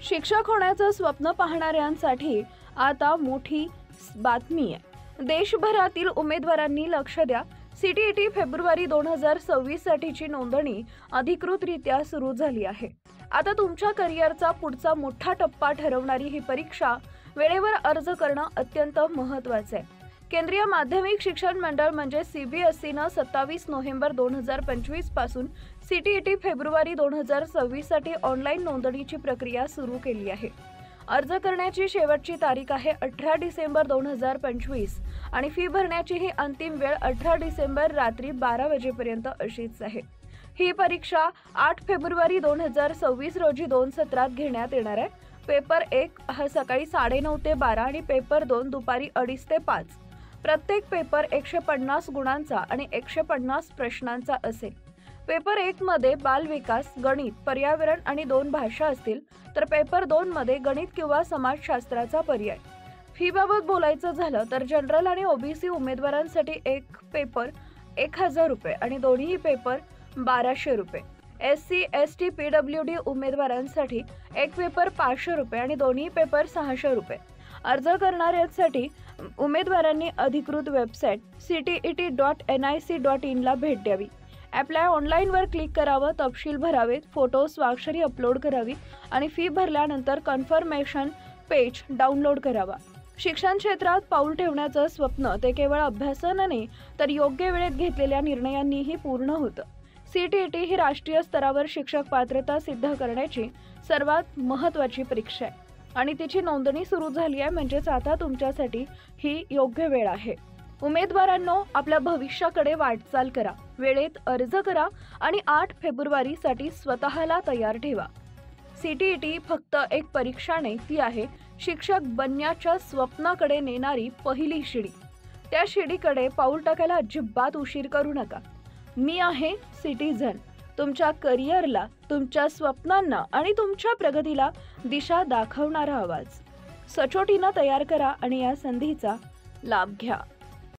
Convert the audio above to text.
शिक्षक होण्याचं स्वप्न पाहणाऱ्यांसाठी आता मोठी बातमी आहे। देशभरातील उमेदवारांनी लक्ष द्या। सीटीईटी फेब्रुवारी 2026 साठीची नोंदणी अधिकृतरित्या सुरू झाली आहे। आता तुमच्या करिअरचा पुढचा मोठा टप्पा ठरवणारी ही परीक्षा वेळेवर अर्ज करणं अत्यंत महत्त्वाचं आहे। केंद्रीय माध्यमिक शिक्षण मंडळ म्हणजे सीबीएसईनं 27 नोव्हेंबर 2025 पासून सीटीईटी फेब्रुवारी 2026 साठी ऑनलाईन नोंदणीची प्रक्रिया सुरू केली आहे। अर्ज करण्याची शेवटची तारीख आहे 18 डिसेंबर 2025 आणि फी भरण्याची ही अंतिम वेळ 18 डिसेंबर रात्री 12 वाजेपर्यंत अशीच आहे। ही परीक्षा 8 फेब्रुवारी 2026 रोजी 2 सत्रात घेण्यात येणार आहे। पेपर 1 हा सकाळी 9:30 ते 12 आणि पेपर 2 दुपारी 2:30 ते 5। प्रत्येक पेपर 150 गुणांचा आणि 150 प्रश्नांचा असेल। पेपर 1 मध्ये बालविकास, गणित, पर्यावरण आणि 2 भाषा असतील, तर पेपर 2 मध्ये गणित किंवा समाजशास्त्राचा पर्याय। फी बाबत बोलायचं झालं तर जनरल आणि ओबीसी उमेदवारांसाठी एक पेपर 1000 रुपये आणि दोन्ही पेपर 1200 रुपये। एससी, एसटी, पीडब्ल्यूडी उमेदवारांसाठी एक पेपर 500 रुपये आणि दोन्ही पेपर 600 रुपये। अर्ज करणाऱ्यांसाठी उमेदवारांनी अधिकृत वेबसाईट ctet.nic.in ला भेट द्यावी। अप्लाय ऑनलाईन वर क्लिक करावं, तपशील भरावेत, फोटो, स्वाक्षरी अपलोड करावी आणि फी भरल्यानंतर कन्फर्मेशन पेज डाउनलोड करावा। शिक्षण क्षेत्रात पाऊल ठेवण्याचं स्वप्न ते केवळ अभ्यासानं नाही तर योग्य वेळेत घेतलेल्या निर्णयांनीही पूर्ण होतं। सीटीईटी ही राष्ट्रीय स्तरावर शिक्षक पात्रता सिद्ध करण्याची सर्वात महत्त्वाची परीक्षा आहे आणि तिची नोंदणी सुरू झाली आहे, म्हणजेच आता तुमच्यासाठी ही योग्य वेळ आहे। उमेदवारांनो, आपल्या भविष्याकडे वाटचाल करा, वेळेत अर्ज करा आणि 8 फेब्रुवारी साठी स्वतःला तयार ठेवा। सीटीईटी फक्त एक परीक्षा नाही, ती आहे शिक्षक बनण्याच्या स्वप्नाकडे नेणारी पहिली शिडी। त्या शिडीकडे पाऊल टाकायला अजिबात उशीर करू नका। मी आहे सिटीझन, तुमच्या करिअरला, तुमच्या स्वप्नांना आणि तुमच्या प्रगतीला दिशा दाखवणारा आवाज। सचोटीनं तयार करा आणि या संधीचा लाभ घ्या।